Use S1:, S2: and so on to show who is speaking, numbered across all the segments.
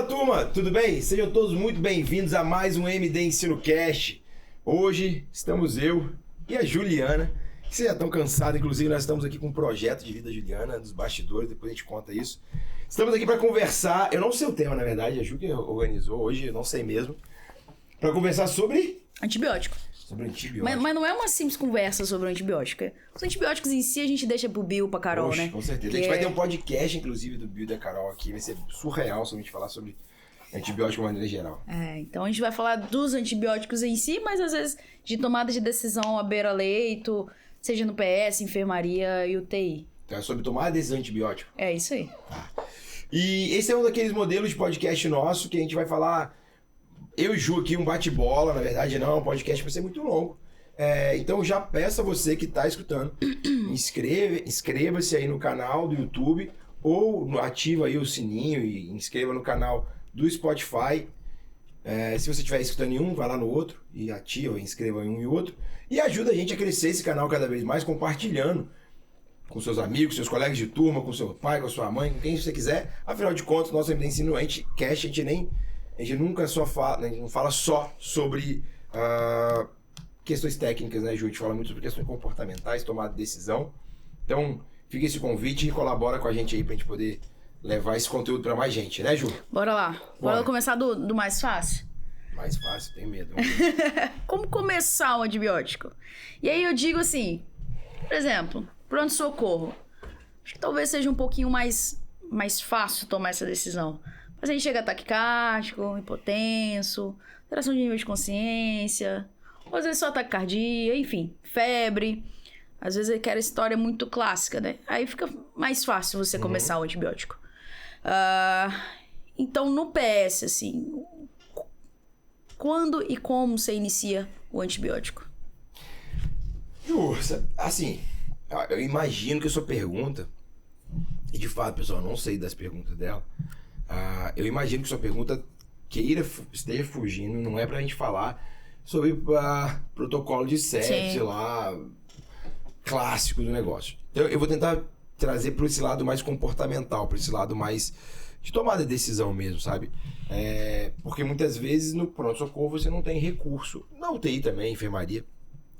S1: turma, tudo bem? Sejam todos muito bem-vindos a mais um MD Ensino Cast. Hoje estamos eu e a Juliana, que vocês já estão cansados, inclusive nós estamos aqui com um projeto de vida Juliana, dos bastidores, depois a gente conta isso. Estamos aqui para conversar, eu não sei o tema na verdade, a Ju que organizou hoje, eu não sei mesmo, para conversar sobre...
S2: Antibiótico.
S1: Sobre antibiótico.
S2: Mas não é uma simples conversa sobre o antibiótico. Os antibióticos em si a gente deixa pro Bill, pra Carol,
S1: Poxa,
S2: né?
S1: Com certeza. A gente vai ter um podcast, inclusive, do Bill e da Carol aqui. Vai ser surreal se a gente falar sobre antibiótico de maneira geral.
S2: Então a gente vai falar dos antibióticos em si, mas às vezes de tomada de decisão à beira-leito, seja no PS, enfermaria e UTI.
S1: Então é sobre tomar desses antibióticos.
S2: É isso aí.
S1: E esse é um daqueles modelos de podcast nosso que a gente vai falar... Eu e Ju aqui, um bate-bola, na verdade não, é um podcast vai ser muito longo. Então já peço a você que está escutando, inscreva-se aí no canal do YouTube ou ativa aí o sininho e inscreva no canal do Spotify. Se você estiver escutando em um, vai lá no outro e ativa, inscreva em um e outro. E ajuda a gente a crescer esse canal cada vez mais, compartilhando com seus amigos, seus colegas de turma, com seu pai, com sua mãe, com quem você quiser. Afinal de contas, nosso ensino, a gente nunca só fala, a gente não fala só sobre questões técnicas, né, Ju? A gente fala muito sobre questões comportamentais, tomada de decisão. Então, fica esse convite e colabora com a gente aí pra gente poder levar esse conteúdo pra mais gente, né, Ju?
S2: Bora lá. Bora começar do mais fácil?
S1: Mais fácil, tenho medo.
S2: Como começar o antibiótico? E aí eu digo assim, por exemplo, pronto-socorro. Acho que talvez seja um pouquinho mais fácil tomar essa decisão. O paciente chega taquicárdico, hipotenso, alteração de nível de consciência, ou às vezes só taquicardia, enfim, febre. Às vezes é aquela história muito clássica, né? Aí fica mais fácil você começar o antibiótico. Então, no PS, assim, quando e como você inicia o antibiótico?
S1: Ju, assim, eu imagino que a sua pergunta, e de fato, pessoal, eu não sei das perguntas dela, eu imagino que sua pergunta esteja fugindo, não é pra gente falar sobre protocolo de sepse lá, clássico do negócio. Então eu vou tentar trazer para esse lado mais comportamental, para esse lado mais de tomada de decisão mesmo, sabe? Porque muitas vezes no pronto-socorro você não tem recurso, na UTI também, enfermaria,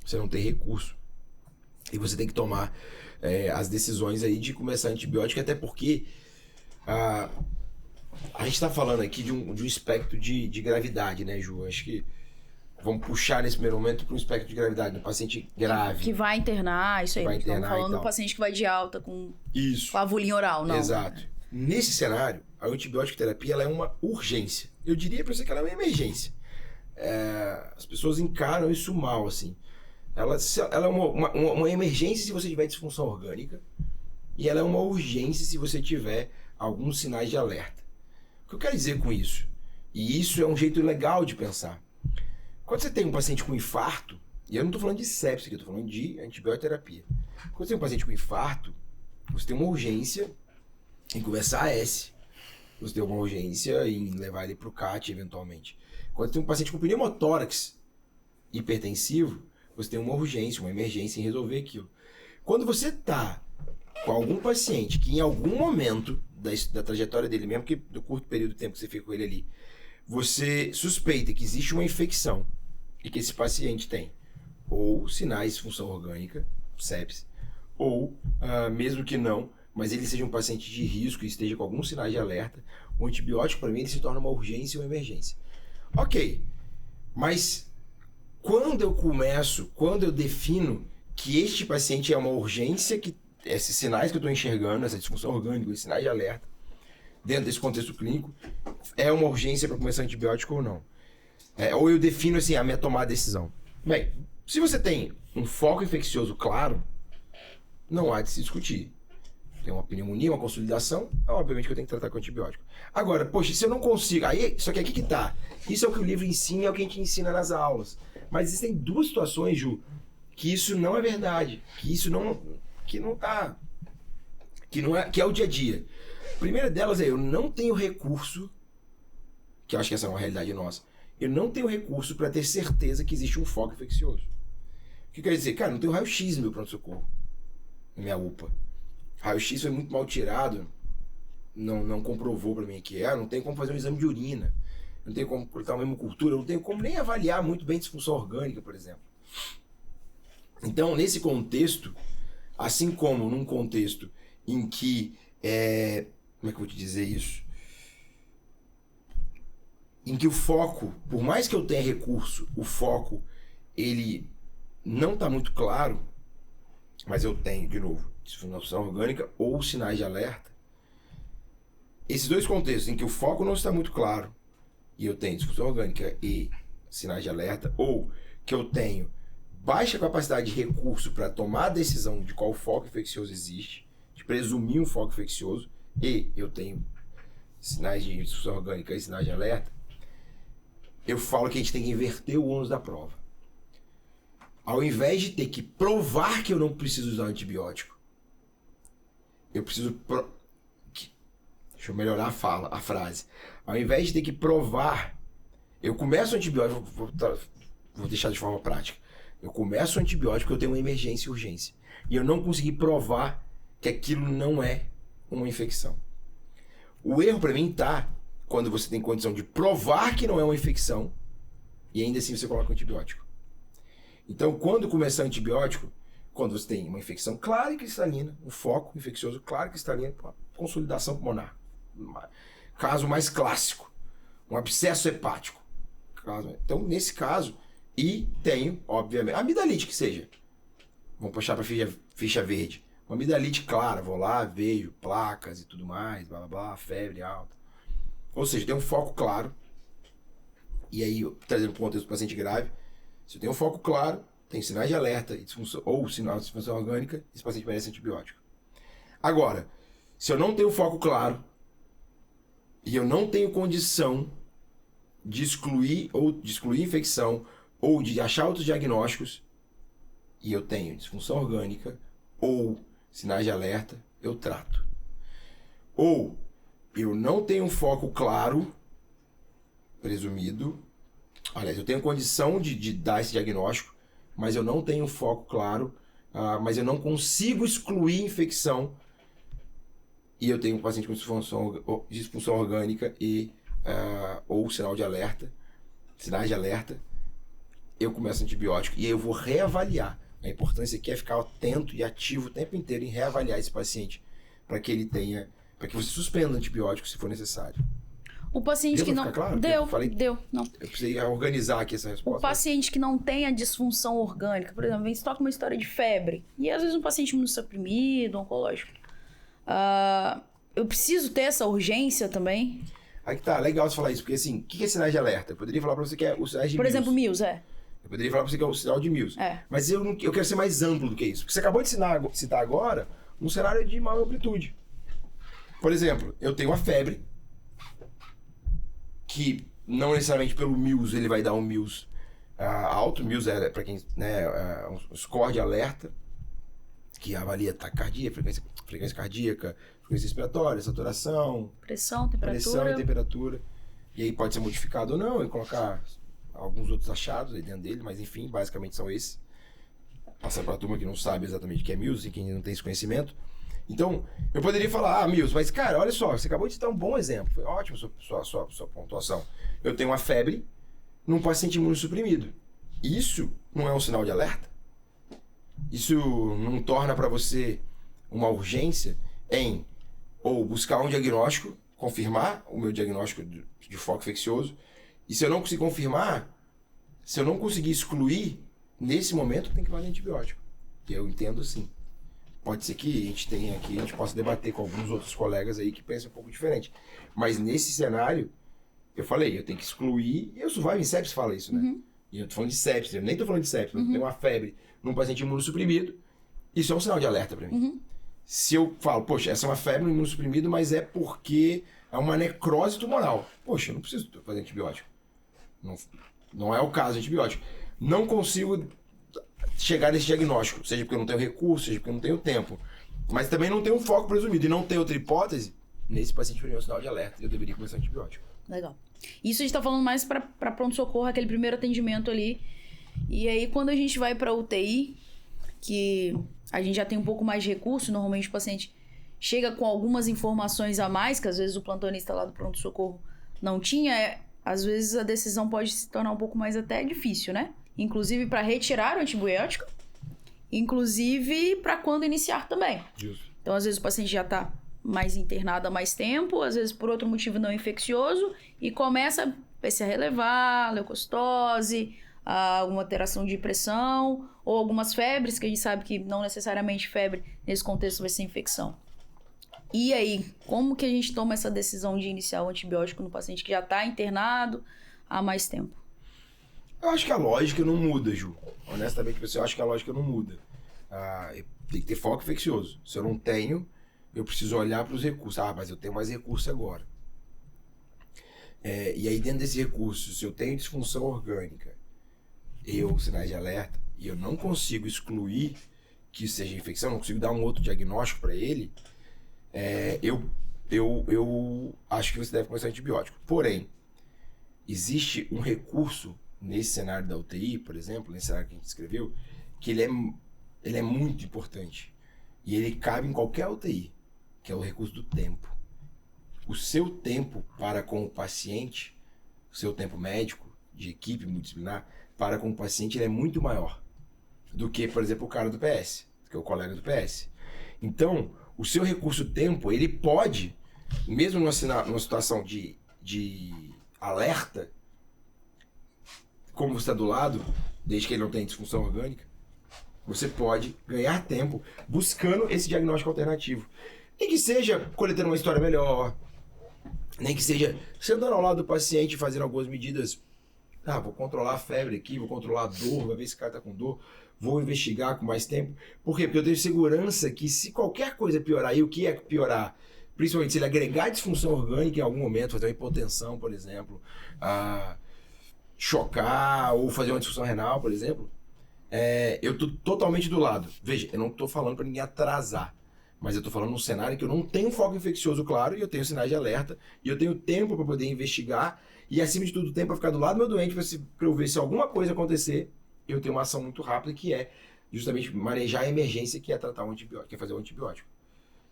S1: você não tem recurso. E você tem que tomar as decisões aí de começar antibiótico, até porque... A gente tá falando aqui de um espectro de gravidade, né, Ju? Acho que vamos puxar nesse primeiro momento para um espectro de gravidade, um paciente grave.
S2: Que vai internar, isso aí. Estamos falando do paciente que vai de alta com a avulhinha oral, não.
S1: Exato. Nesse cenário, a antibiótico terapia ela é uma urgência. Eu diria para você que ela é uma emergência. As pessoas encaram isso mal, assim. Ela é uma emergência se você tiver disfunção orgânica e ela é uma urgência se você tiver alguns sinais de alerta. O que eu quero dizer com isso? E isso é um jeito legal de pensar. Quando você tem um paciente com infarto, e eu não estou falando de sepse aqui, eu estou falando de antibioterapia. Quando você tem um paciente com infarto, você tem uma urgência em conversar AS. Você tem uma urgência em levar ele para o CAT, eventualmente. Quando você tem um paciente com pneumotórax hipertensivo, você tem uma urgência, uma emergência em resolver aquilo. Quando você está com algum paciente que em algum momento da trajetória dele, mesmo que do curto período de tempo que você fica com ele ali, você suspeita que existe uma infecção e que esse paciente tem ou sinais de disfunção orgânica, sepse, ou mesmo que não, mas ele seja um paciente de risco e esteja com alguns sinais de alerta, o antibiótico para mim ele se torna uma urgência ou uma emergência. Ok, mas quando eu defino que este paciente é uma urgência, que esses sinais que eu estou enxergando, essa disfunção orgânica, esses sinais de alerta, dentro desse contexto clínico, é uma urgência para começar antibiótico ou não? Ou eu defino assim, a minha tomada de decisão. Bem, se você tem um foco infeccioso claro, não há de se discutir. Tem uma pneumonia, uma consolidação, obviamente que eu tenho que tratar com antibiótico. Agora, poxa, se eu não consigo... Só que aqui que tá. Isso é o que o livro ensina, é o que a gente ensina nas aulas. Mas existem duas situações, Ju, que isso não é verdade. Que é o dia a dia. A primeira delas eu não tenho recurso, que eu acho que essa é uma realidade nossa, eu não tenho recurso para ter certeza que existe um foco infeccioso. O que quer dizer? Cara, não tenho raio-x no meu pronto-socorro, na minha UPA. Raio-x foi muito mal tirado não comprovou para mim que não tem como fazer um exame de urina, não tem como coletar uma hemocultura, não tem como nem avaliar muito bem disfunção orgânica, por exemplo. Então, nesse contexto, assim como num contexto em que, como é que eu vou te dizer isso? Em que o foco, por mais que eu tenha recurso, o foco, ele não está muito claro, mas eu tenho, de novo, disfunção orgânica ou sinais de alerta. Esses dois contextos em que o foco não está muito claro e eu tenho disfunção orgânica e sinais de alerta, ou que eu tenho baixa capacidade de recurso para tomar a decisão de qual foco infeccioso existe, de presumir um foco infeccioso, e eu tenho sinais de disfunção orgânica e sinais de alerta, eu falo que a gente tem que inverter o ônus da prova. Ao invés de ter que provar que eu não preciso usar antibiótico, eu preciso... Deixa eu melhorar a frase. Ao invés de ter que provar, eu começo o antibiótico, vou deixar de forma prática. Eu começo o antibiótico, eu tenho uma emergência e urgência. E eu não consegui provar que aquilo não é uma infecção. O erro para mim tá quando você tem condição de provar que não é uma infecção e ainda assim você coloca o antibiótico. Então, quando começar o antibiótico, quando você tem uma infecção clara e cristalina, um foco infeccioso claro e cristalino, consolidação pulmonar. Caso mais clássico, um abscesso hepático. Então, nesse caso, e tenho, obviamente, amidalite que seja. Vamos puxar para ficha verde. Uma amidalite clara, vou lá, vejo placas e tudo mais, blá blá blá, febre alta. Ou seja, tem um foco claro. E aí, trazendo para o contexto do paciente grave, se eu tenho um foco claro, tem sinais de alerta ou sinal de disfunção orgânica, esse paciente merece antibiótico. Agora, se eu não tenho foco claro e eu não tenho condição de excluir infecção ou de achar outros diagnósticos, e eu tenho disfunção orgânica ou sinais de alerta, eu trato. Ou eu não tenho um foco claro, presumido, aliás, eu tenho condição de dar esse diagnóstico, mas eu não tenho um foco claro, mas eu não consigo excluir infecção, e eu tenho um paciente com disfunção orgânica ou sinais de alerta, eu começo antibiótico e aí eu vou reavaliar. A importância aqui é ficar atento e ativo o tempo inteiro em reavaliar esse paciente para que você suspenda o antibiótico se for necessário.
S2: O paciente que não...
S1: Claro?
S2: Deu. Não.
S1: Eu precisei organizar aqui essa resposta.
S2: O paciente que não tem a disfunção orgânica, por exemplo, vem se toca uma história de febre, e às vezes um paciente imunossuprimido, oncológico, eu preciso ter essa urgência também?
S1: Aí que tá, legal você falar isso, porque assim, o que é sinais de alerta? Eu poderia falar pra você que é o sinais de
S2: Por
S1: Mills.
S2: exemplo, Mills,
S1: Eu poderia falar pra você que é o sinal de Mills. Mas eu quero ser mais amplo do que isso. Porque você acabou de citar agora um cenário de maior amplitude. Por exemplo, eu tenho uma febre, que não necessariamente pelo Mills ele vai dar um Mills alto. Mills é, para quem, um score de alerta, que avalia taquicardia, frequência cardíaca, frequência respiratória, saturação,
S2: pressão e
S1: temperatura. E aí pode ser modificado ou não, e colocar alguns outros achados aí dentro dele, mas enfim, basicamente são esses. Passar para a turma que não sabe exatamente o que é Mills e quem não tem esse conhecimento. Então, eu poderia falar, Mills, mas cara, olha só, você acabou de citar um bom exemplo, foi ótimo sua pontuação. Eu tenho uma febre num paciente imunossuprimido. Isso não é um sinal de alerta? Isso não torna para você uma urgência em ou buscar um diagnóstico, confirmar o meu diagnóstico de foco infeccioso, e se eu não conseguir confirmar, se eu não conseguir excluir, nesse momento tem que fazer antibiótico. E eu entendo assim. Pode ser que a gente possa debater com alguns outros colegas aí que pensam um pouco diferente. Mas nesse cenário, eu falei, eu tenho que excluir, e o survival in sepsis fala isso, né?
S2: Uhum.
S1: E eu tô falando de sepsis, eu nem tô falando de sepsis, eu tenho uma febre num paciente imunossuprimido, isso é um sinal de alerta para mim.
S2: Uhum.
S1: Se eu falo, poxa, essa é uma febre no imunossuprimido, mas é porque é uma necrose tumoral. Poxa, eu não preciso fazer antibiótico. Não é o caso de antibiótico. Não consigo chegar nesse diagnóstico, seja porque eu não tenho recurso, seja porque eu não tenho tempo. Mas também não tenho um foco presumido e não tenho outra hipótese, nesse paciente para mim é um sinal de alerta, eu deveria começar antibiótico.
S2: Legal. Isso a gente tá falando mais para pronto-socorro, aquele primeiro atendimento ali. E aí, quando a gente vai para UTI, que a gente já tem um pouco mais de recurso, normalmente o paciente chega com algumas informações a mais, que às vezes o plantonista lá do pronto-socorro não tinha, às vezes a decisão pode se tornar um pouco mais até difícil, né? Inclusive para retirar o antibiótico, inclusive para quando iniciar também.
S1: Justo.
S2: Então, às vezes o paciente já está mais internado há mais tempo, às vezes por outro motivo não infeccioso, e começa a PCA relevar, leucocitose, alguma alteração de pressão, ou algumas febres, que a gente sabe que não necessariamente febre nesse contexto vai ser infecção. E aí, como que a gente toma essa decisão de iniciar o antibiótico no paciente que já está internado há mais tempo?
S1: Eu acho que a lógica não muda, Ju. Honestamente, eu acho que a lógica não muda. Tem que ter foco infeccioso. Se eu não tenho, eu preciso olhar para os recursos. Mas eu tenho mais recurso agora. E aí, dentro desse recurso, se eu tenho disfunção orgânica, sinais de alerta, e eu não consigo excluir que isso seja infecção, não consigo dar um outro diagnóstico para ele, eu acho que você deve começar antibiótico. Porém, existe um recurso nesse cenário da UTI, por exemplo, nesse cenário que a gente descreveu, que ele é muito importante. E ele cabe em qualquer UTI, que é o recurso do tempo. O seu tempo para com o paciente, o seu tempo médico, de equipe multidisciplinar, para com o paciente, ele é muito maior do que, por exemplo, o cara do PS, que é o colega do PS. Então, o seu recurso tempo, ele pode, mesmo numa situação de alerta, como você está do lado, desde que ele não tenha disfunção orgânica, você pode ganhar tempo buscando esse diagnóstico alternativo. Nem que seja coletando uma história melhor, nem que seja sentando ao lado do paciente, fazendo algumas medidas. Vou controlar a febre aqui, vou controlar a dor, vou ver se o cara está com dor, vou investigar com mais tempo. Por quê? Porque eu tenho segurança que se qualquer coisa piorar, e o que é piorar? Principalmente se ele agregar disfunção orgânica em algum momento, fazer uma hipotensão, por exemplo, chocar ou fazer uma disfunção renal, por exemplo, eu estou totalmente do lado. Veja, eu não estou falando para ninguém atrasar, mas eu estou falando num cenário em que eu não tenho foco infeccioso claro e eu tenho sinais de alerta e eu tenho tempo para poder investigar e, acima de tudo, tempo para ficar do lado do meu doente para eu ver se alguma coisa acontecer, eu tenho uma ação muito rápida que é justamente manejar a emergência, que é tratar o antibiótico, que é fazer o antibiótico.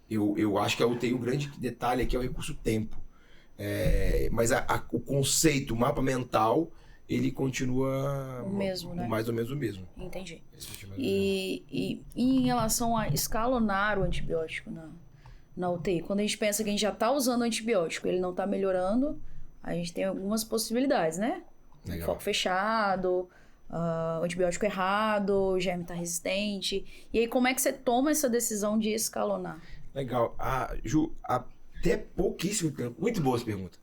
S1: Eu acho que a UTI, o grande detalhe aqui é o recurso tempo. Mas o conceito, o mapa mental, ele continua
S2: o mesmo, né?
S1: Mais ou menos o mesmo.
S2: Entendi. E em relação a escalonar o antibiótico na UTI, quando a gente pensa que a gente já está usando o antibiótico, ele não está melhorando, a gente tem algumas possibilidades, né?
S1: Legal.
S2: Foco fechado, o antibiótico errado, o germe está resistente. E aí, como é que você toma essa decisão de escalonar?
S1: Legal. Ju, até pouquíssimo tempo. Muito boa essa pergunta.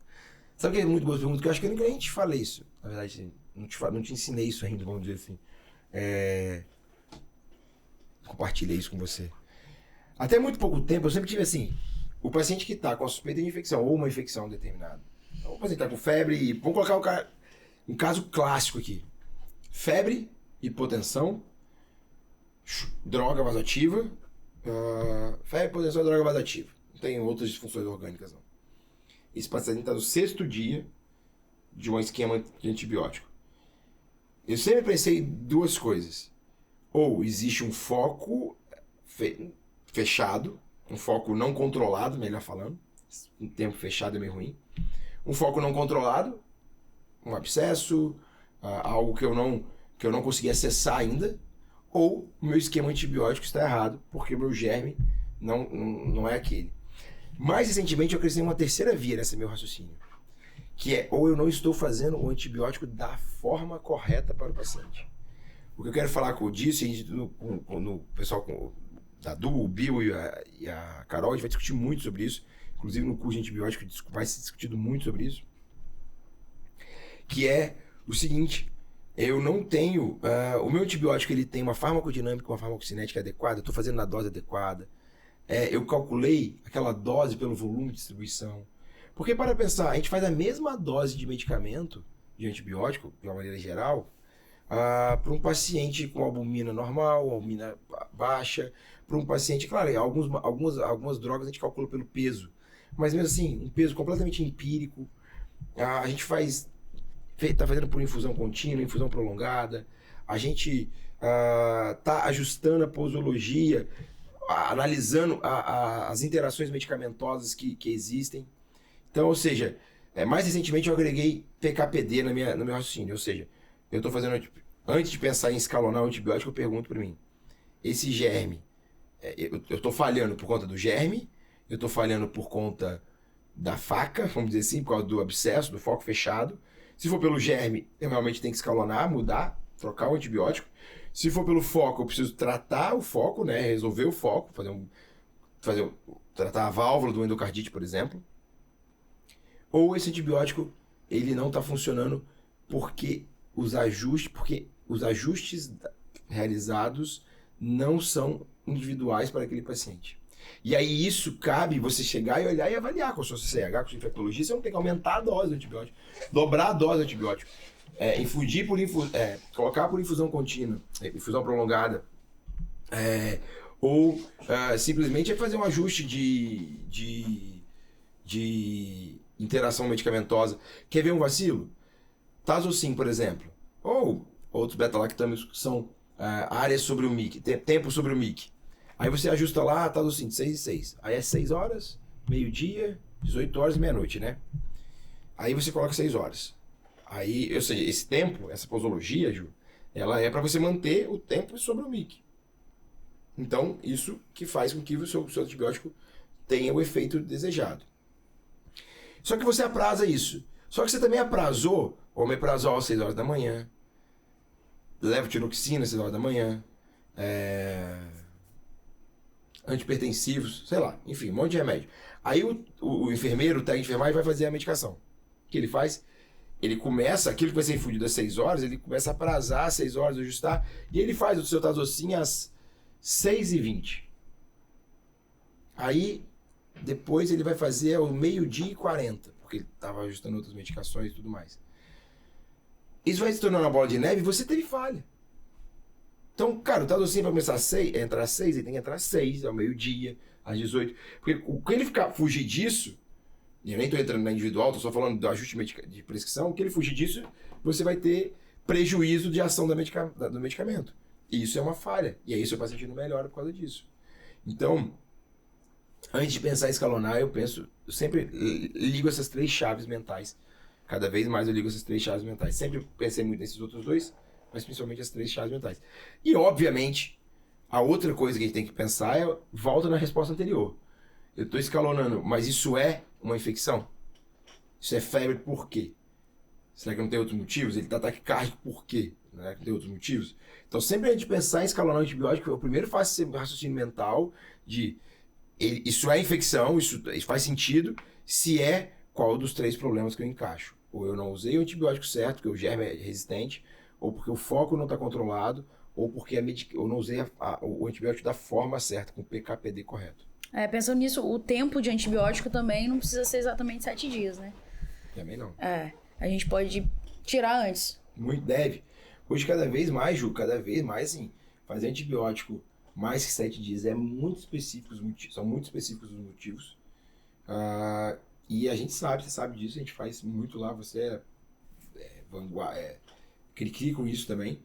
S1: Sabe o que é muito boa essa pergunta? Que eu acho que eu nunca nem te falei isso. Na verdade, não te ensinei isso ainda, vamos dizer assim. Compartilhei isso com você. Até muito pouco tempo, eu sempre tive assim, o paciente que está com a suspeita de infecção, ou uma infecção determinada. Então, o paciente está com febre, e vamos colocar um caso clássico aqui. Febre, hipotensão, droga vasoativa, febre, hipotensão e droga vasoativa. Não tem outras disfunções orgânicas, não. Esse paciente está no 6º dia de um esquema de antibiótico. Eu sempre pensei em duas coisas. Ou existe um foco fechado, um foco não controlado, melhor falando. Um tempo fechado é meio ruim. Um foco não controlado, um abscesso, algo que eu não consegui acessar ainda. Ou o meu esquema antibiótico está errado, porque o meu germe não é aquele. Mais recentemente eu acrescentei uma terceira via nesse meu raciocínio, que é, ou eu não estou fazendo o antibiótico da forma correta para o paciente. O que eu quero falar com o Disso, no pessoal da Du, o Bill e a Carol, a gente vai discutir muito sobre isso, inclusive no curso de antibiótico vai ser discutido muito sobre isso, que é o seguinte: eu não tenho, o meu antibiótico ele tem uma farmacodinâmica, uma farmacocinética adequada, eu estou fazendo na dose adequada, eu calculei aquela dose pelo volume de distribuição. Porque, para pensar, a gente faz a mesma dose de medicamento, de antibiótico, de uma maneira geral, para um paciente com albumina normal, albumina baixa, para um paciente, claro, algumas drogas a gente calcula pelo peso, mas mesmo assim, um peso completamente empírico. A gente está fazendo por infusão contínua, infusão prolongada, a gente está ajustando a posologia analisando as interações medicamentosas que existem. Então, ou seja, mais recentemente eu agreguei PK/PD no meu raciocínio. Ou seja, eu estou fazendo, antes de pensar em escalonar o antibiótico, eu pergunto para mim, esse germe, eu estou falhando por conta do germe, eu estou falhando por conta da faca, vamos dizer assim, por causa do abscesso, do foco fechado. Se for pelo germe, eu realmente tenho que escalonar, mudar, trocar o antibiótico. Se for pelo foco, eu preciso tratar o foco, né? Resolver o foco, tratar a válvula do endocardite, por exemplo. Ou esse antibiótico, ele não está funcionando porque os ajustes realizados não são individuais para aquele paciente. E aí isso cabe você chegar e olhar e avaliar com a sua CCH, com a sua infectologista, você não tem que aumentar a dose do antibiótico, dobrar a dose do antibiótico, colocar por infusão contínua, infusão prolongada, ou simplesmente fazer um ajuste de interação medicamentosa. Quer ver um vacilo? Tazocin, por exemplo, ou outros beta-lactâmicos que são áreas sobre o MIC, tempo sobre o MIC. Aí você ajusta lá, Tazocin, de 6 e 6. Aí é 6 horas, meio-dia, 18 horas e meia-noite, né? Aí você coloca 6 horas. Aí, ou seja, esse tempo, essa posologia, Ju, ela é para você manter o tempo sobre o MIC. Então, isso que faz com que o seu antibiótico tenha o efeito desejado. Só que você apraza isso. Só que você também aprazou omeprazol às 6 horas da manhã, levotiroxina às 6 horas da manhã, antipertensivos, sei lá, enfim, um monte de remédio. Aí o enfermeiro, o técnico de enfermagem vai fazer a medicação. O que ele faz? Ele começa, aquilo que vai ser infundido às 6 horas, ele começa a aprazar às 6 horas, ajustar, e ele faz o seu Tazocin às 6h20. Aí, depois ele vai fazer ao 12h40, porque ele estava ajustando outras medicações e tudo mais. Isso vai se tornando uma bola de neve e você teve falha. Então, cara, o Tazocin vai começar entrar às 6, ele tem que entrar às 6, ao meio-dia, às 18. Porque o que ele fugir disso, e eu nem estou entrando na individual, estou só falando do ajuste de prescrição, o que ele fugir disso, você vai ter prejuízo de ação do medicamento. E isso é uma falha. E aí seu paciente não melhora por causa disso. Então, antes de pensar em escalonar, eu sempre ligo essas 3 chaves mentais. Cada vez mais eu ligo essas 3 chaves mentais. Sempre pensei muito nesses outros 2, mas principalmente as 3 chaves mentais. E, obviamente, a outra coisa que a gente tem que pensar volta na resposta anterior. Eu estou escalonando, mas isso é uma infecção? Isso é febre por quê? Será que não tem outros motivos? Ele está taquicárdico por quê? Não tem outros motivos? Então, sempre a gente pensar em escalonar o antibiótico, eu primeiro faço esse raciocínio mental de isso é infecção, isso faz sentido, se é qual dos 3 problemas que eu encaixo. Ou eu não usei o antibiótico certo, porque o germe é resistente, ou porque o foco não está controlado, ou porque eu não usei o antibiótico da forma certa, com o PK/PD correto.
S2: Pensando nisso, o tempo de antibiótico também não precisa ser exatamente 7 dias, né?
S1: Também não.
S2: A gente pode tirar antes.
S1: Muito deve. Hoje, cada vez mais, Ju, assim, fazer antibiótico mais que 7 dias é muito específico, são muito específicos os motivos. E a gente sabe, você sabe disso, a gente faz muito lá, você cri-cri com isso também.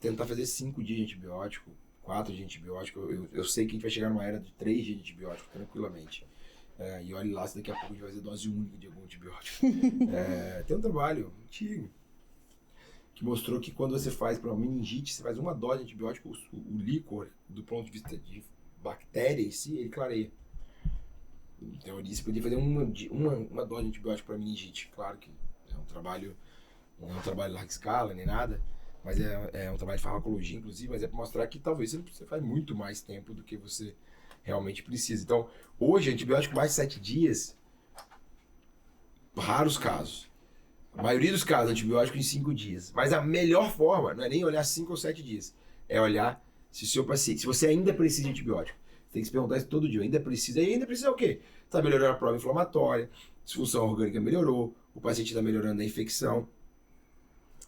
S1: Tentar fazer 5 dias de antibiótico, 4 dias de antibiótico. Eu sei que a gente vai chegar numa era de 3 dias de antibiótico, tranquilamente. E olhe lá se daqui a pouco a gente vai fazer dose única de algum antibiótico. Tem um trabalho antigo que mostrou que quando você faz para uma meningite, você faz uma dose de antibiótico, o líquor, do ponto de vista de bactéria em si, ele clareia. Então, você podia fazer uma dose de antibiótico para meningite. Claro que não é um trabalho larga escala, nem nada, mas é um trabalho de farmacologia, inclusive, mas é para mostrar que talvez você faz muito mais tempo do que você realmente precisa. Então, hoje, antibiótico mais de 7 dias, raros casos. A maioria dos casos, antibiótico em 5 dias. Mas a melhor forma não é nem olhar 5 ou 7 dias, é olhar se você ainda precisa de antibiótico. Você tem que se perguntar isso todo dia, ainda precisa. E ainda precisa o quê? Está melhorando a prova inflamatória, a função orgânica melhorou, o paciente está melhorando a infecção.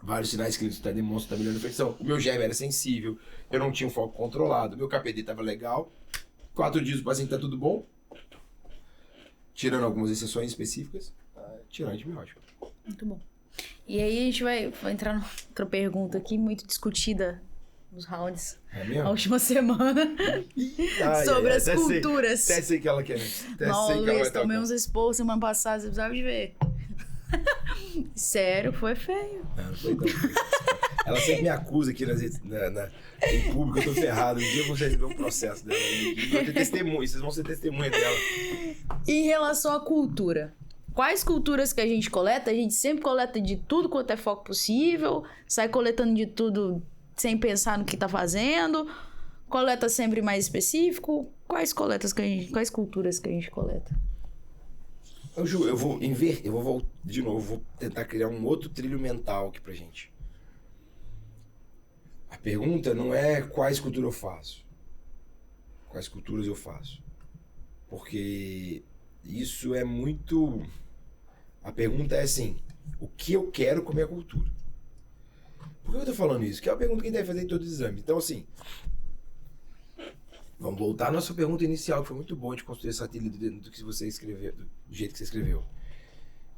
S1: Vários sinais clínicos demonstram que está melhorando a infecção. O meu germe era sensível, eu não tinha um foco controlado, meu KPD estava legal. 4 dias o paciente está tudo bom, tirando algumas exceções específicas, tirando antibiótico.
S2: Muito bom. E aí a gente vai entrar numa outra pergunta aqui, muito discutida os rounds.
S1: É mesmo?
S2: A última semana. Sobre as culturas.
S1: Até sei que ela quer.
S2: Não, Luiz, tomei uns esporros semana passada, você precisava de ver. Sério, foi feio.
S1: Não foi tão feio. Ela sempre me acusa aqui em público, eu tô ferrado. Um dia eu vou receber um processo dela. Vocês vão ser testemunha dela.
S2: Em relação à cultura, quais culturas que a gente coleta? A gente sempre coleta de tudo quanto é foco possível, sai coletando de tudo sem pensar no que tá fazendo, coleta sempre mais específico. Quais culturas que a gente coleta?
S1: Eu vou de novo, vou tentar criar um outro trilho mental aqui pra gente. A pergunta não é quais culturas eu faço. Quais culturas eu faço. Porque isso é muito... A pergunta é assim, o que eu quero com a minha cultura? Por que eu tô falando isso? Que é a pergunta que a gente deve fazer em todo exame. Então, assim, vamos voltar à nossa pergunta inicial, que foi muito bom de construir essa trilha do que você escreveu, do jeito que você escreveu.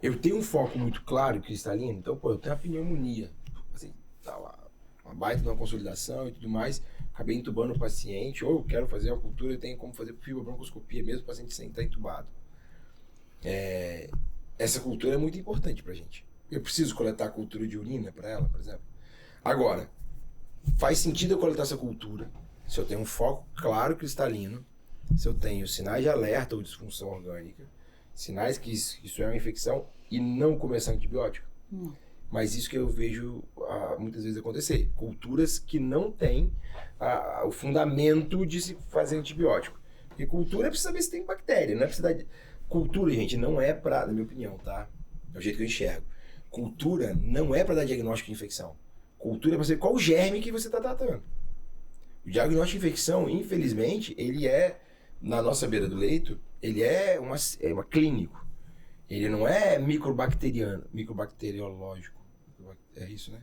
S1: Eu tenho um foco muito claro e cristalino, então, eu tenho a pneumonia. Assim, tá lá, uma baita de uma consolidação e tudo mais, acabei entubando o paciente, ou eu quero fazer uma cultura, eu tenho como fazer fibrobroncoscopia mesmo, o paciente sem estar entubado. Essa cultura é muito importante pra gente. Eu preciso coletar a cultura de urina para ela, por exemplo. Agora, faz sentido eu coletar essa cultura se eu tenho um foco claro cristalino, se eu tenho sinais de alerta ou disfunção orgânica, sinais que isso é uma infecção e não começar antibiótico. Mas isso que eu vejo muitas vezes acontecer. Culturas que não têm o fundamento de se fazer antibiótico. Porque cultura é pra saber se tem bactéria, não é pra você dar... Cultura, gente, não é pra, na minha opinião, tá? É o jeito que eu enxergo. Cultura não é pra dar diagnóstico de infecção. Cultura é pra saber qual germe que você está tratando. O diagnóstico de infecção, infelizmente, ele é, na nossa beira do leito, ele é uma clínico. Ele não é microbacteriológico. É isso, né?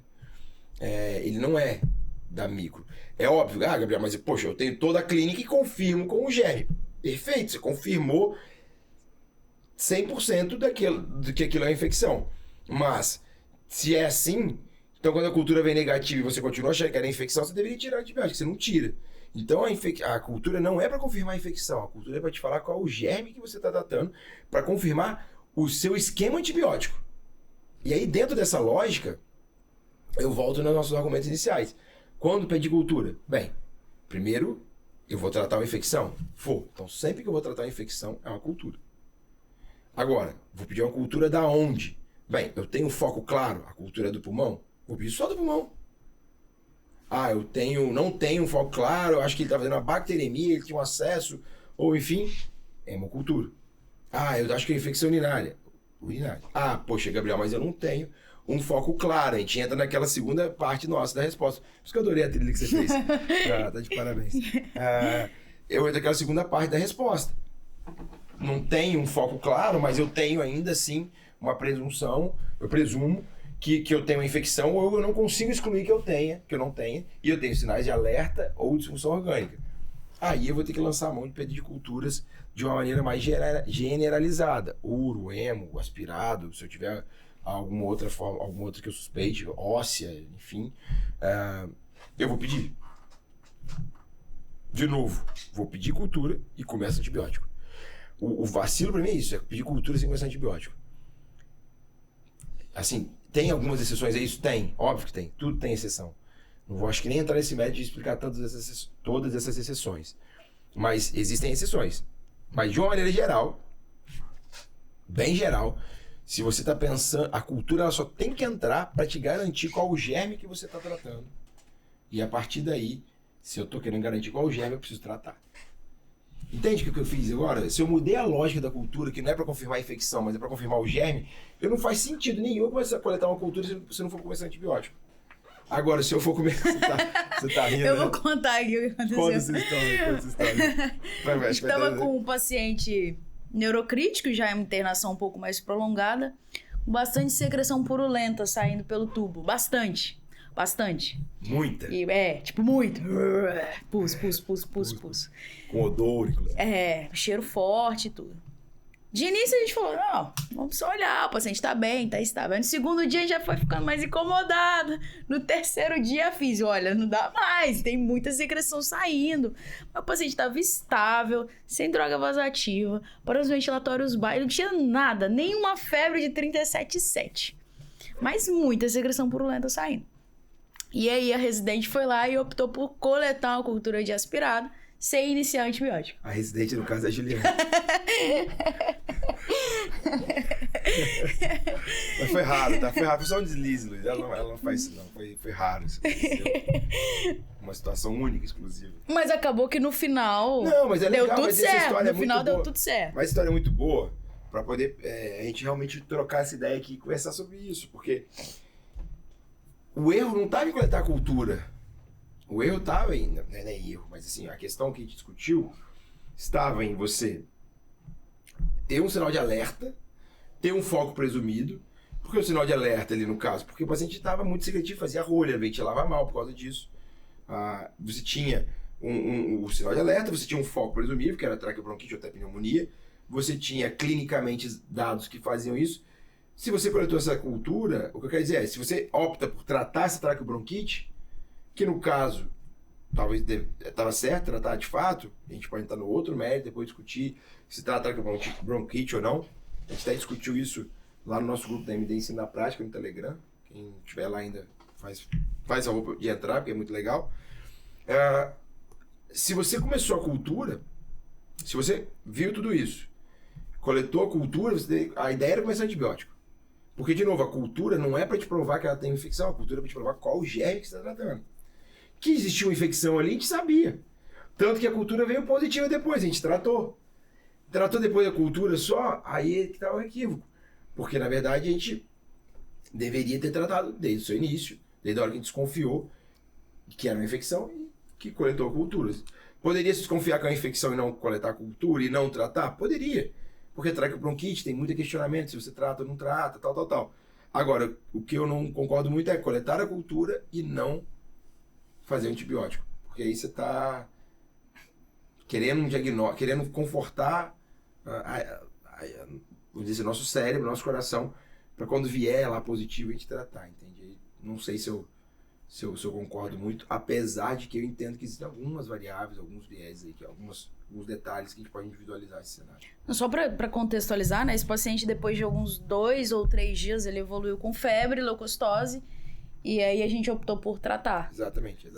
S1: Ele não é da micro. É óbvio, Gabriel, mas poxa, eu tenho toda a clínica e confirmo com o germe. Perfeito, você confirmou 100% do que aquilo é infecção. Mas, se é assim... Então, quando a cultura vem negativa e você continua achando que era infecção, você deveria tirar o antibiótico, você não tira. Então, a cultura não é para confirmar a infecção, a cultura é para te falar qual é o germe que você está tratando, para confirmar o seu esquema antibiótico. E aí, dentro dessa lógica, eu volto nos nossos argumentos iniciais. Quando pedir cultura? Bem, primeiro, eu vou tratar uma infecção? Vou. Então, sempre que eu vou tratar uma infecção, é uma cultura. Agora, vou pedir uma cultura da onde? Bem, eu tenho um foco claro, a cultura do pulmão? Vou pedir só do pulmão. Eu não tenho um foco claro, eu acho que ele está fazendo uma bacteremia, ele tinha um acesso, ou enfim, é hemocultura. Eu acho que é infecção urinária. Poxa, Gabriel, mas eu não tenho um foco claro. A gente entra naquela segunda parte nossa da resposta. Por isso que eu adorei a trilha que você fez. Tá de parabéns. Eu entro naquela segunda parte da resposta. Não tenho um foco claro, mas eu tenho ainda assim uma presunção, eu presumo que eu tenho uma infecção, ou eu não consigo excluir que eu não tenha, e eu tenho sinais de alerta ou disfunção orgânica. Aí eu vou ter que lançar a mão de pedido de culturas de uma maneira mais generalizada. Uro, hemo, aspirado, se eu tiver alguma outra forma, alguma outra que eu suspeite, óssea, enfim, eu vou pedir. De novo, vou pedir cultura e começa antibiótico. O vacilo pra mim é isso, é pedir cultura sem começar antibiótico. Assim, tem algumas exceções a isso? Tem, óbvio que tem, tudo tem exceção. Não vou acho que nem entrar nesse método de explicar todas essas exceções. Mas existem exceções. Mas de uma maneira geral, bem geral, se você está pensando, a cultura ela só tem que entrar para te garantir qual o germe que você está tratando. E a partir daí, se eu estou querendo garantir qual o germe, eu preciso tratar. Entende o que eu fiz agora? Se eu mudei a lógica da cultura, que não é para confirmar a infecção, mas é para confirmar o germe, não faz sentido nenhum eu começar a coletar uma cultura se não for começar antibiótico. Agora, se eu for comer... Você tá rindo,
S2: eu vou contar aqui o que aconteceu.
S1: Conta essa história.
S2: Estava com um paciente neurocrítico, já é uma internação um pouco mais prolongada, com bastante secreção purulenta saindo pelo tubo. Bastante.
S1: Muita?
S2: Muito. Pus.
S1: Com odor, inclusive.
S2: Cheiro forte e tudo. De início a gente falou, não, Vamos só olhar, o paciente tá bem, tá estável. Aí no segundo dia já foi ficando mais incomodada. No terceiro dia fiz, olha, não dá mais, tem muita secreção saindo. Mas o paciente estava estável, sem droga vasativa, para os ventilatórios baixos, não tinha nada, nenhuma febre de 37,7. Mas muita secreção purulenta saindo. E aí a residente foi lá e optou por coletar uma cultura de aspirado sem iniciar antibiótico.
S1: A residente, no caso, é a Juliana. Mas foi raro, tá? Foi raro. Foi só um deslize, Luiz. Ela não faz isso, não. Foi raro isso. Uma situação única, exclusiva.
S2: Mas acabou que no final...
S1: Não, mas é legal,
S2: deu tudo
S1: mas
S2: certo.
S1: essa história
S2: No final
S1: muito boa.
S2: deu tudo certo.
S1: Mas a história é muito boa pra poder a gente realmente trocar essa ideia aqui e conversar sobre isso. Porque o erro não tá em coletar cultura. O erro estava em... Não é erro, mas assim, a questão que a gente discutiu estava em você ter um sinal de alerta, ter um foco presumido. Por que o sinal de alerta ali no caso? Porque o paciente estava muito secretivo, fazia rolha, ventilava mal por causa disso. Você tinha o sinal de alerta, você tinha um foco presumível, que era traqueobronquite ou até pneumonia. Você tinha clinicamente dados que faziam isso. Se você coletou essa cultura, o que eu quero dizer é, se você opta por tratar essa traqueobronquite, que no caso, talvez estava certo, tratar de fato, a gente pode entrar no outro mérito, depois discutir se trata bronquite ou não. A gente até discutiu isso lá no nosso grupo da MD Ensino na Prática, no Telegram. Quem estiver lá ainda faz a roupa de entrar, porque é muito legal. Se você começou a cultura, se você viu tudo isso, coletou a cultura, a ideia era começar antibiótico. Porque, de novo, a cultura não é para te provar que ela tem infecção, a cultura é para te provar qual o germe que você está tratando. Que existia uma infecção ali, a gente sabia. Tanto que a cultura veio positiva depois, a gente tratou. Tratou depois da cultura só, aí é que estava o equívoco. Porque, na verdade, a gente deveria ter tratado desde o seu início, desde a hora que a gente desconfiou que era uma infecção e que coletou culturas. Poderia se desconfiar que é uma infecção e não coletar cultura e não tratar? Poderia. Porque traqueobronquite tem muito questionamento se você trata ou não trata, tal. Agora, o que eu não concordo muito é coletar a cultura e não fazer antibiótico. Porque aí você está querendo um diagnóstico, querendo confortar vamos dizer, nosso cérebro, nosso coração, para quando vier lá positivo a gente tratar, entende? Não sei se eu concordo muito, apesar de que eu entendo que existem algumas variáveis, alguns viés aí, alguns detalhes que a gente pode individualizar esse cenário.
S2: Só para contextualizar, né? Esse paciente, depois de alguns 2 ou 3 dias, ele evoluiu com febre, leucocitose, e aí a gente optou por tratar.
S1: Exatamente.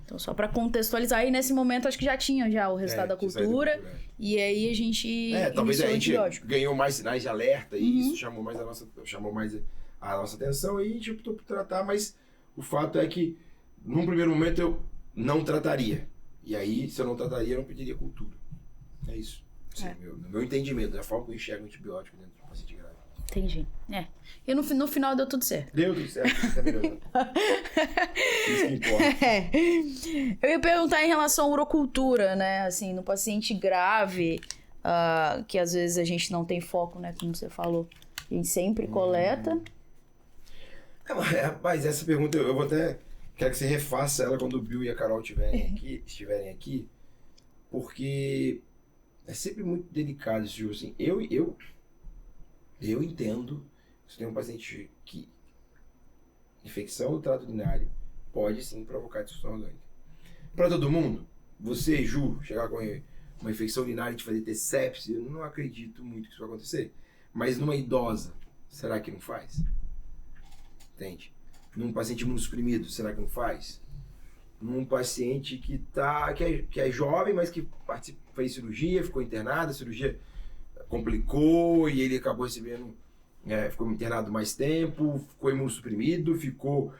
S2: Então, só para contextualizar, e nesse momento acho que já tinha o resultado da cultura, e aí a gente
S1: talvez a gente
S2: antibiótico.
S1: ganhou mais sinais de alerta, e isso chamou mais a nossa atenção, e a gente optou por tratar, mas o fato é que, num primeiro momento, eu não trataria. E aí, se eu não trataria, eu não pediria cultura. É isso. Assim, meu entendimento, da forma que eu enxergo o antibiótico dentro do paciente grave.
S2: Entendi. E no final deu tudo certo.
S1: Deu tudo certo. Tá melhorando. Isso que importa.
S2: Eu ia perguntar em relação à urocultura, né? Assim, no paciente grave, que às vezes a gente não tem foco, né? Como você falou. A gente sempre coleta.
S1: Rapaz, essa pergunta eu vou até... Quero que você refaça ela quando o Bill e a Carol estiverem aqui, porque é sempre muito delicado esse jogo. Assim, eu entendo que você tem um paciente que infecção do trato urinário pode sim provocar disfunção orgânica. Para todo mundo, você, Ju, chegar com uma infecção urinária e te fazer ter sepse, eu não acredito muito que isso vai acontecer. Mas numa idosa, será que não faz? Entende? Num paciente imunossuprimido, será que não faz? Num paciente que é jovem, mas que fez cirurgia, ficou internado, a cirurgia complicou e ele acabou recebendo, ficou internado mais tempo, ficou imunossuprimido, ficou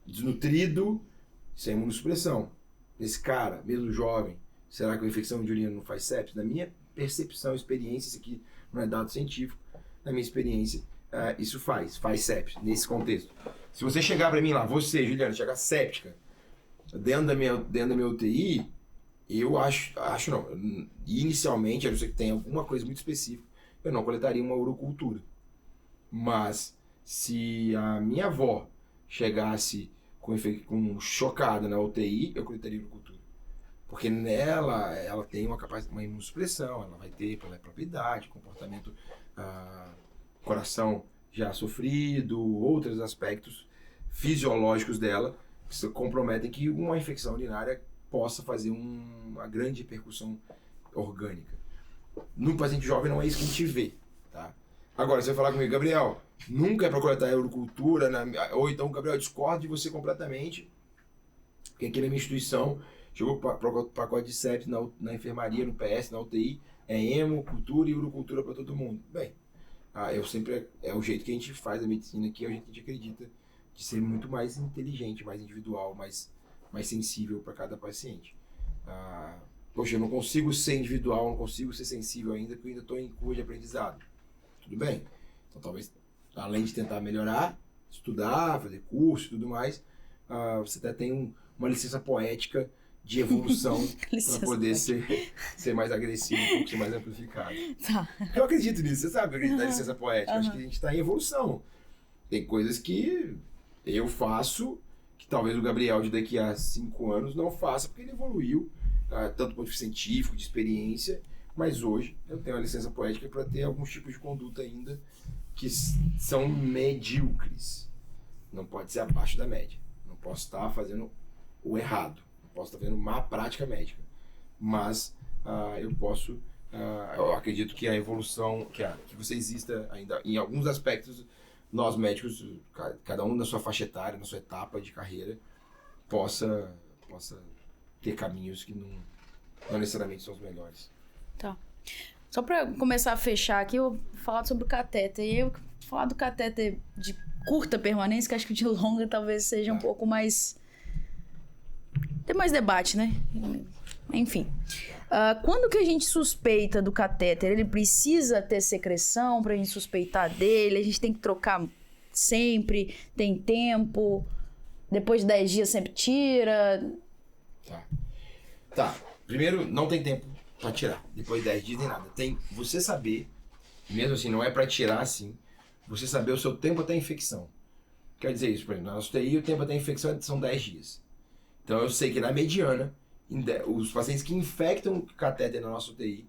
S1: desnutrido, sem imunossupressão. Nesse cara, mesmo jovem, será que a infecção de urina não faz sepse? Na minha percepção, experiência, isso aqui não é dado científico, na minha experiência, isso faz sepse, nesse contexto. Se você chegar pra mim lá, você, Juliana, chegar séptica, dentro da minha UTI, eu acho não, inicialmente, a não ser que tenha alguma coisa muito específica, eu não coletaria uma urocultura. Mas, se a minha avó chegasse com chocada na UTI, eu coletaria urocultura. Porque nela, ela tem uma imunossupressão, ela vai ter pela própria idade, comportamento coração já sofrido, outros aspectos fisiológicos dela que se comprometem que uma infecção urinária possa fazer uma grande repercussão orgânica. No paciente jovem não é isso que a gente vê, tá? Agora, você vai falar comigo, Gabriel, nunca é para coletar urocultura, ou então, Gabriel, discordo de você completamente, porque aqui na minha instituição chegou o pacote de sepsis na enfermaria, no PS, na UTI, é hemocultura e urocultura para todo mundo. Bem, é o jeito que a gente faz a medicina aqui, é o jeito que a gente acredita de ser muito mais inteligente, mais individual, mais sensível para cada paciente. Poxa, eu não consigo ser individual, não consigo ser sensível ainda, porque eu ainda estou em curva de aprendizado. Tudo bem? Então, talvez, além de tentar melhorar, estudar, fazer curso e tudo mais, você até tem uma licença poética de evolução para poder ser mais agressivo, um pouco ser mais amplificado.
S2: Tá.
S1: Eu acredito nisso, você sabe que eu acredito na licença poética. Acho que a gente está em evolução. Tem coisas que eu faço que talvez o Gabriel de daqui a 5 anos não faça, porque ele evoluiu, tanto do ponto de vista científico, de experiência, mas hoje eu tenho a licença poética para ter alguns tipos de conduta ainda que são medíocres. Não pode ser abaixo da média. Não posso estar fazendo o errado. Não posso estar fazendo má prática médica. Mas eu acredito que a evolução, que você exista ainda em alguns aspectos, nós médicos, cada um na sua faixa etária, na sua etapa de carreira, possa ter caminhos que não necessariamente são os melhores.
S2: Tá. Só pra começar a fechar aqui, eu vou falar sobre o catéter. E eu falar do catéter de curta permanência, que acho que de longa talvez seja um pouco mais... Tem mais debate, né? Enfim. Quando que a gente suspeita do catéter? Ele precisa ter secreção pra gente suspeitar dele? A gente tem que trocar sempre? Tem tempo? Depois de 10 dias sempre tira?
S1: Tá. Primeiro, não tem tempo pra tirar. Depois de 10 dias nem nada. Tem você saber, mesmo assim, não é pra tirar assim, você saber o seu tempo até a infecção. Quer dizer isso, por exemplo, na nossa UTI o tempo até a infecção são 10 dias. Então eu sei que na mediana, os pacientes que infectam o catéter na nossa UTI,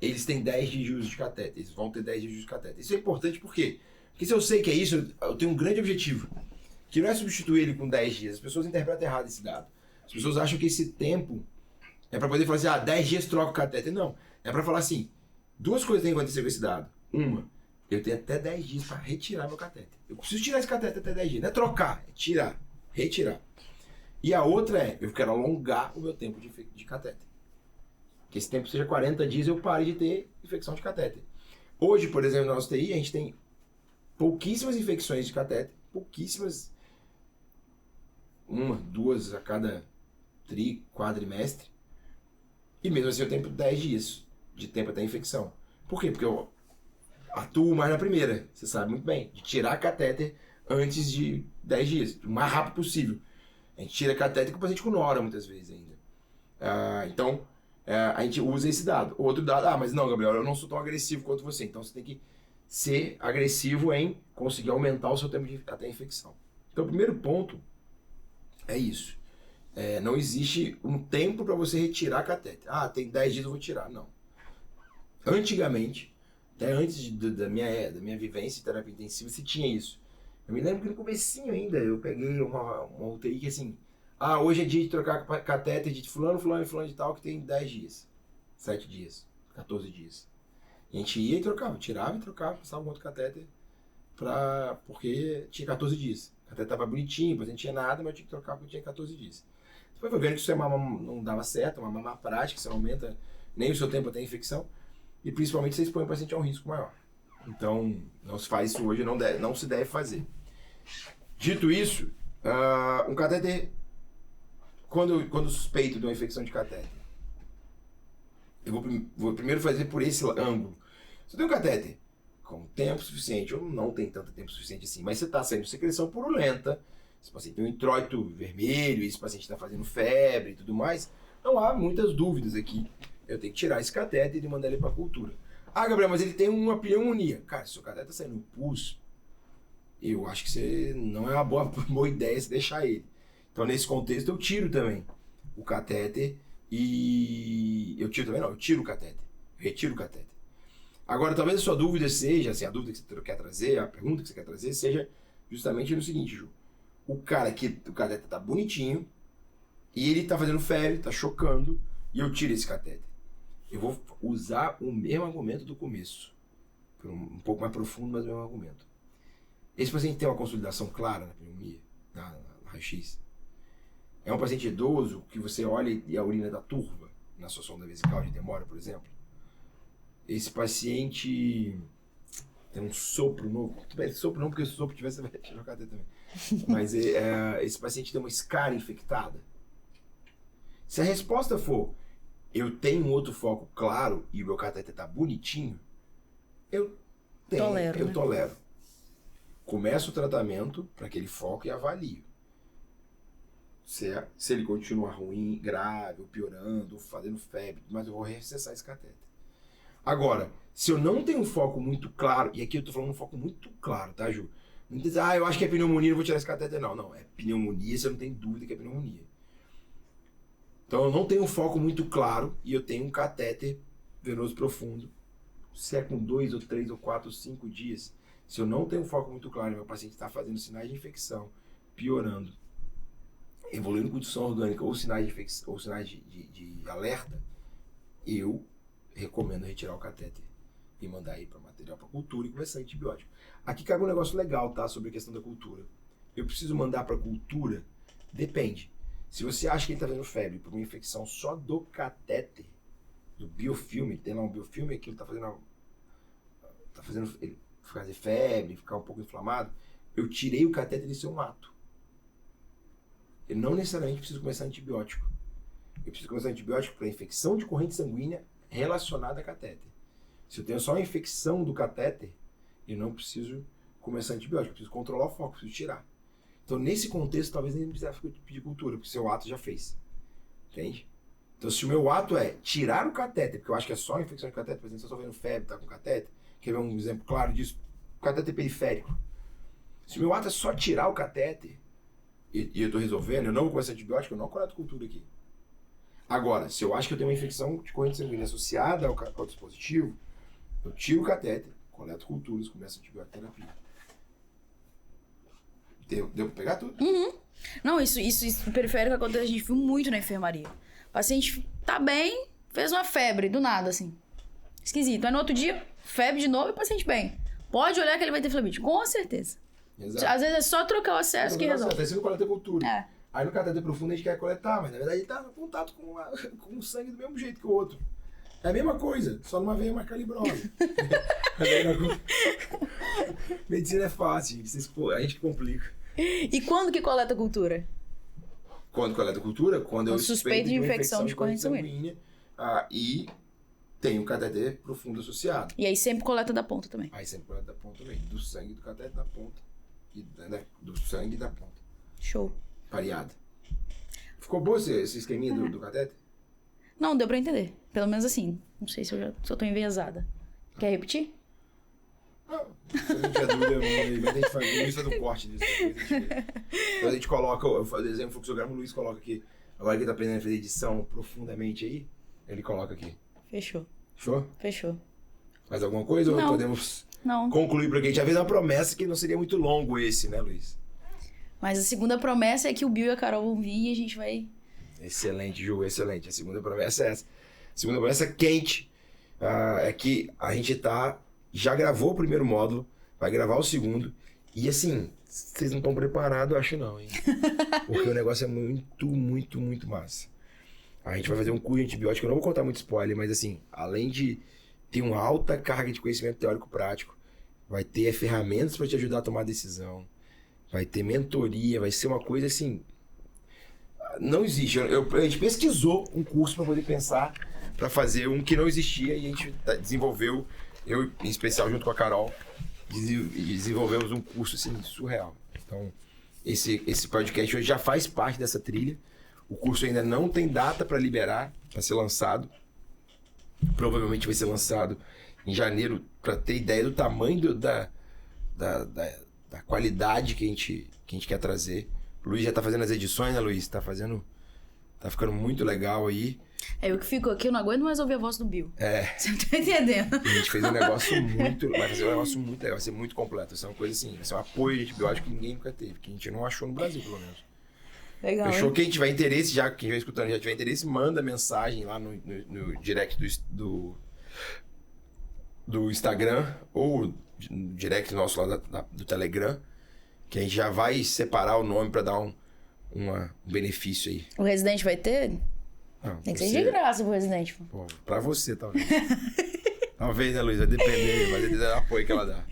S1: eles têm 10 dias de uso de catéter. Eles vão ter 10 dias de uso de catéter. Isso é importante por quê? Porque se eu sei que é isso, eu tenho um grande objetivo, que não é substituir ele com 10 dias. As pessoas interpretam errado esse dado. As pessoas acham que esse tempo é para poder falar assim, 10 dias troca o catéter. Não, é para falar assim, duas coisas têm que acontecer com esse dado. Uma, eu tenho até 10 dias para retirar meu catéter. Eu preciso tirar esse catéter até 10 dias. Não é trocar, é tirar, retirar. E a outra é, eu quero alongar o meu tempo de catéter. Que esse tempo seja 40 dias eu pare de ter infecção de catéter. Hoje, por exemplo, na nossa UTI, a gente tem pouquíssimas infecções de catéter, pouquíssimas, 1, 2 a cada quadrimestre. E mesmo assim eu tenho 10 dias de tempo até a infecção. Por quê? Porque eu atuo mais na primeira, você sabe muito bem, de tirar catéter antes de 10 dias, o mais rápido possível. A gente tira catéter com o paciente com nora muitas vezes ainda. Então, a gente usa esse dado. Outro dado, mas não, Gabriel, eu não sou tão agressivo quanto você. Então você tem que ser agressivo em conseguir aumentar o seu tempo até a infecção. Então o primeiro ponto é isso. Não existe um tempo para você retirar catéter. Tem 10 dias eu vou tirar. Não. Antigamente, até antes da minha vivência em terapia intensiva, se tinha isso. Eu me lembro que no comecinho ainda, eu peguei uma UTI que assim, hoje é dia de trocar catéter de fulano de tal, que tem 10 dias, 7 dias, 14 dias. E a gente ia e trocava, tirava e trocava, passava um outro catéter, porque tinha 14 dias. O catéter tava bonitinho, depois não tinha nada, mas eu tinha que trocar porque tinha 14 dias. Depois foi vendo que isso não dava certo, uma má prática, você não aumenta nem o seu tempo até a infecção, e principalmente você expõe o paciente a um risco maior. Então, não se faz isso hoje, não se deve fazer. Dito isso, um catéter, quando suspeito de uma infecção de catéter, eu vou primeiro fazer por esse ângulo. Você tem um catéter com tempo suficiente, ou não tem tanto tempo suficiente assim, mas você está saindo secreção purulenta, esse paciente tem um introito vermelho, esse paciente está fazendo febre e tudo mais, não há muitas dúvidas aqui. Eu tenho que tirar esse catéter e mandar ele para a cultura. Gabriel, mas ele tem uma pneumonia. Cara, se o catéter está saindo pus, eu acho que não é uma boa ideia você deixar ele. Então, nesse contexto, eu tiro também o catéter e... Eu tiro o catéter. Eu retiro o catéter. Agora, talvez a sua dúvida seja, assim, a dúvida que você quer trazer, a pergunta que você quer trazer, seja justamente no seguinte, Ju. O catéter tá bonitinho, e ele tá fazendo febre, tá chocando, e eu tiro esse catéter. Eu vou usar o mesmo argumento do começo. Um pouco mais profundo, mas o mesmo argumento. Esse paciente tem uma consolidação clara na pneumonia, na raio-x. É um paciente idoso que você olha e a urina da turva na sua sonda vesical de demora, por exemplo. Esse paciente tem um sopro novo. Sopro não, porque se o sopro tivesse, vai tirar o catéter também. Mas esse paciente tem uma escara infectada. Se a resposta for, eu tenho um outro foco claro e o meu catéter tá bonitinho, eu tolero. Começo o tratamento para aquele foco e avalio. Se ele continua ruim, grave, ou piorando, ou fazendo febre, mas eu vou reacessar esse catéter. Agora, se eu não tenho um foco muito claro, e aqui eu tô falando um foco muito claro, tá, Ju? Não diz, eu acho que é pneumonia, não vou tirar esse catéter. Não, é pneumonia, você não tem dúvida que é pneumonia. Então eu não tenho um foco muito claro e eu tenho um catéter venoso profundo. Se é com 2 ou 3 ou 4 ou 5 dias, se eu não tenho um foco muito claro e meu paciente está fazendo sinais de infecção, piorando, evoluindo com disfunção orgânica ou sinais de infecção, ou sinais de alerta, eu recomendo retirar o catéter e mandar ir para material para cultura e começar antibiótico. Aqui cabe um negócio legal, tá, sobre a questão da cultura. Eu preciso mandar para cultura? Depende. Se você acha que ele está tendo febre por uma infecção só do catéter, do biofilme, tem lá um biofilme que ele está fazendo ele fazer febre, ficar um pouco inflamado, eu tirei o catéter e isso é um ato. Eu não necessariamente preciso começar antibiótico. Eu preciso começar antibiótico para infecção de corrente sanguínea relacionada a catéter. Se eu tenho só a infecção do catéter, eu não preciso começar antibiótico, eu preciso controlar o foco, preciso tirar. Então, nesse contexto, talvez nem precisasse pedir cultura, porque o seu ato já fez. Entende? Então, se o meu ato é tirar o catéter, porque eu acho que é só a infecção de catéter, por exemplo, se eu estou vendo febre, tá com catéter, quer ver um exemplo claro disso? O catéter periférico. Se o meu ato é só tirar o catéter, e eu estou resolvendo, eu não vou começar antibiótico, eu não coleto cultura aqui. Agora, se eu acho que eu tenho uma infecção de corrente sanguínea associada ao dispositivo, eu tiro o catéter, coleto culturas, começo a antibiótico terapia. Deu pra pegar tudo?
S2: Uhum. Não, isso periférico acontece, a gente viu muito na enfermaria. O paciente tá bem, fez uma febre, do nada, assim. Esquisito. Aí no outro dia, febre de novo e o paciente bem. Pode olhar que ele vai ter flebite, com certeza.
S1: Exato.
S2: Às vezes é só trocar o acesso que resolve.
S1: Aí você não coleta cultura.
S2: É.
S1: Aí no catéter profundo a gente quer coletar, mas na verdade ele tá em contato com o sangue do mesmo jeito que o outro. É a mesma coisa, só numa veia mais calibrosa. Medicina é fácil, a gente complica.
S2: E quando que coleta cultura?
S1: Quando coleta cultura? Quando eu
S2: suspeito de infecção de corrente sanguínea.
S1: E tem um catéter profundo associado.
S2: E aí sempre coleta da ponta também.
S1: Aí sempre coleta da ponta também. Do sangue do catéter da ponta. Do sangue da ponta.
S2: Show.
S1: Pareada. Ficou bom esse esqueminha do catéter?
S2: Não, deu pra entender. Pelo menos assim. Não sei se eu tô enviesada. Quer repetir?
S1: Não. Se a gente tiver dúvida, mas a gente faz isso no corte disso. Depois a gente coloca, eu desenho um fluxograma, o Luiz coloca aqui. Agora que ele tá aprendendo a fazer edição profundamente aí, ele coloca aqui.
S2: Fechou.
S1: Fechou?
S2: Fechou.
S1: Mais alguma coisa?
S2: Não.
S1: Ou podemos
S2: Não.
S1: concluir? Porque a gente já fez uma promessa que não seria muito longo esse, né, Luiz?
S2: Mas a segunda promessa é que o Bill e a Carol vão vir e a gente vai...
S1: Excelente, Ju, excelente. A segunda promessa é essa. A segunda promessa quente é que a gente já gravou o primeiro módulo, vai gravar o segundo. E assim, vocês não estão preparados, acho não, hein? Porque o negócio é muito, muito, muito massa. A gente vai fazer um curso de antibiótico, eu não vou contar muito spoiler, mas assim, além de ter uma alta carga de conhecimento teórico prático, vai ter ferramentas para te ajudar a tomar decisão, vai ter mentoria, vai ser uma coisa assim... Não existe. A gente pesquisou um curso para poder pensar, para fazer um que não existia, e a gente desenvolveu, eu em especial junto com a Carol, desenvolvemos um curso assim, surreal. Então, esse podcast hoje já faz parte dessa trilha. O curso ainda não tem data para liberar, para ser lançado. Provavelmente vai ser lançado em janeiro, para ter ideia do tamanho da qualidade que a gente quer trazer. O Luiz já tá fazendo as edições, né, Luiz? Tá ficando muito legal aí.
S2: É, eu que fico aqui, eu não aguento mais ouvir a voz do Bill.
S1: É.
S2: Você não tá entendendo?
S1: A gente fez um negócio muito... Vai fazer um negócio muito legal, vai ser muito completo. Vai ser uma coisa assim, vai ser um apoio de antibiótico que ninguém nunca teve, que a gente não achou no Brasil, pelo menos.
S2: Legal.
S1: Fechou? Quem tiver interesse, já quem vai escutando já tiver interesse, manda mensagem lá no direct do Instagram ou no direct nosso lá do Telegram, que a gente já vai separar o nome pra dar um benefício aí.
S2: O Residente vai ter?
S1: Não,
S2: Tem que ser de graça pro Residente.
S1: Pô, pra você, talvez. Talvez, né, Luiz? Vai depender, mas depender do apoio que ela dá.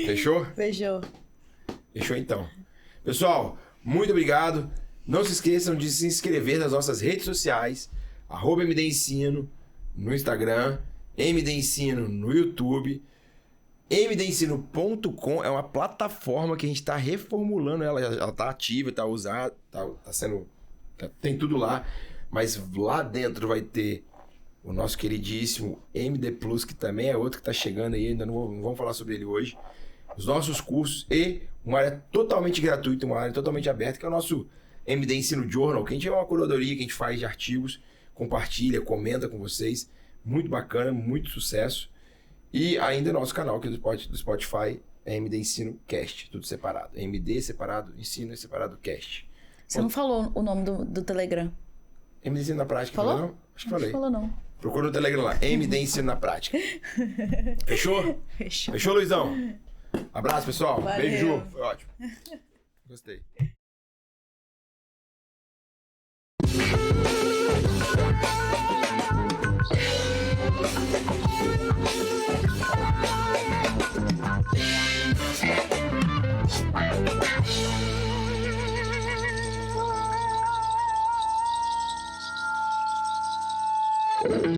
S1: Fechou?
S2: Fechou.
S1: Fechou então. Pessoal, muito obrigado. Não se esqueçam de se inscrever nas nossas redes sociais, @MD Ensino no Instagram, MD Ensino no YouTube. mdensino.com é uma plataforma que a gente está reformulando ela tá ativa, tá usada, tá sendo... tem tudo lá, mas lá dentro vai ter o nosso queridíssimo MD Plus, que também é outro que está chegando aí, ainda não vamos falar sobre ele hoje. Os nossos cursos e uma área totalmente gratuita, uma área totalmente aberta, que é o nosso MD Ensino Journal, que a gente é uma curadoria que a gente faz de artigos, compartilha, comenta com vocês. Muito bacana, muito sucesso. E ainda nosso canal aqui do Spotify é MD Ensino Cast, tudo separado. MD separado, Ensino separado, Cast.
S2: Você não falou o nome do Telegram.
S1: MD Ensino na Prática,
S2: Falou?
S1: não? Acho que falei.
S2: Não falou, não.
S1: Procura no Telegram lá, MD Ensino na Prática. Fechou?
S2: Fechou.
S1: Fechou, Luizão? Abraço, pessoal.
S2: Valeu.
S1: Beijo. Foi ótimo. Gostei.